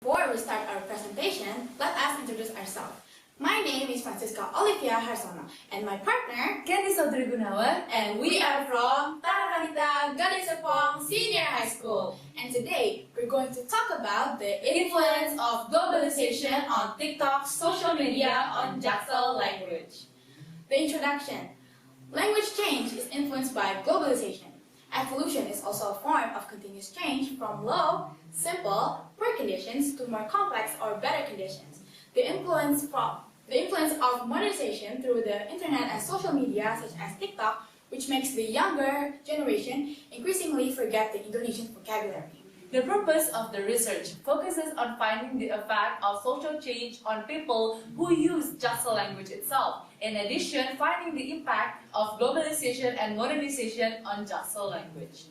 Before we start our presentation, let us introduce ourselves. My name is Olivia and my partner Audrey, and we are from Tarakanita Senior High School. And today we're going to talk about the influence of globalization on TikTok, social media, on Jaksel language. The introduction. Language change is influenced by globalization. Evolution is also a form of continuous change from low, simple, poor conditions to more complex or better conditions. The influence of modernization through the internet and social media such as TikTok, which makes the younger generation increasingly forget the Indonesian vocabulary. The purpose of the research focuses on finding the effect of social change on people who use Jaksel language itself. In addition, finding the impact of globalization and modernization on Jaksel language.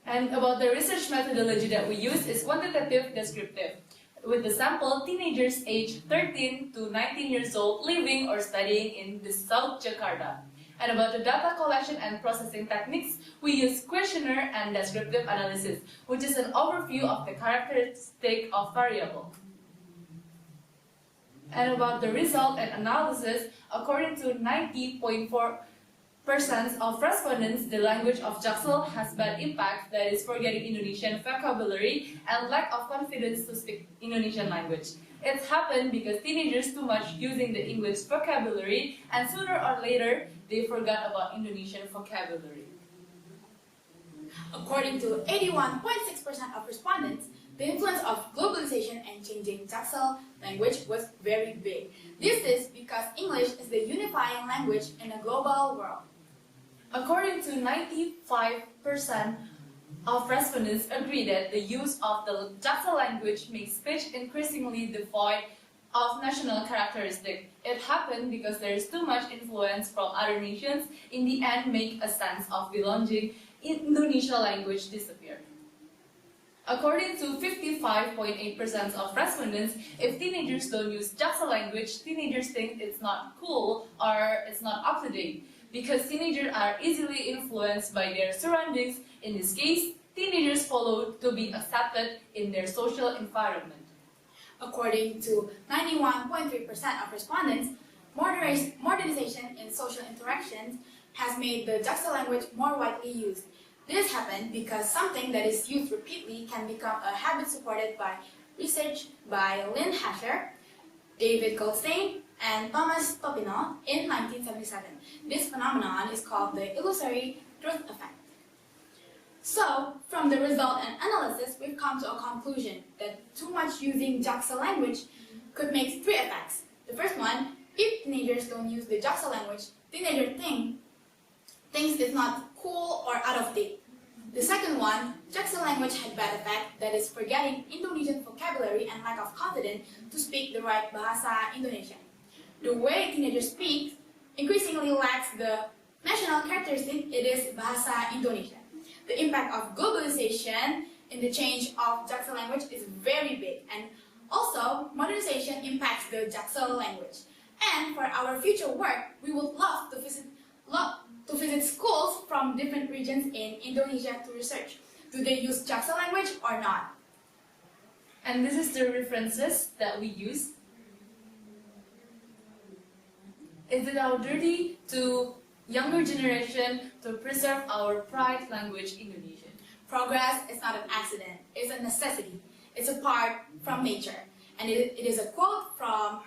And about the research methodology that we use is quantitative descriptive, with the sample teenagers aged 13 to 19 years old living or studying in the South Jakarta. And about the data collection and processing techniques, we use questionnaire and descriptive analysis, which is an overview of the characteristic of variable. And about the result and analysis, according to 90.4% of respondents, the language of Jaksel has bad impact, that is forgetting Indonesian vocabulary and lack of confidence to speak Indonesian language. It's happened because teenagers too much using the English vocabulary and sooner or later they forgot about Indonesian vocabulary. According to 81.6% of respondents, the influence of globalization and changing Jaksel language was very big. This is because English is the unifying language in a global world. According to 95% of respondents agree that the use of the Jaksel language makes speech increasingly devoid of national characteristics. It happened because there is too much influence from other nations, in the end make a sense of belonging in Indonesian language disappear. According to 55.8% of respondents, if teenagers don't use Jaksel language, teenagers think it's not cool or it's not up to date, because teenagers are easily influenced by their surroundings. In this case, teenagers follow to be accepted in their social environment. According to 91.3% of respondents, modernization in social interactions has made the Jaksel language more widely used. This happened because something that is used repeatedly can become a habit supported by research by Lynn Hasher, David Goldstein, and Thomas Topino in 1977. This phenomenon is called the illusory truth effect. So, from the result and analysis, we've come to a conclusion that too much using Jaksel language could make three effects. The first one, if teenagers don't use the Jaksel language, teenagers thinks it's not cool or out of date. The second one, Jaksel language had bad effect, that is forgetting Indonesian vocabulary and lack of confidence to speak the right bahasa Indonesia. The way teenagers speak increasingly lacks the national characteristic, it is bahasa Indonesia. The impact of globalization in the change of Jaksel language is very big, and also modernization impacts the Jaksel language. And for our future work, we would love to visit schools from different regions in Indonesia to research. Do they use Jaksel language or not? And this is the references that we use. Is it our duty to younger generation to preserve our pride language Indonesian? Progress is not an accident, it's a necessity. It's a part from nature. And it is a quote from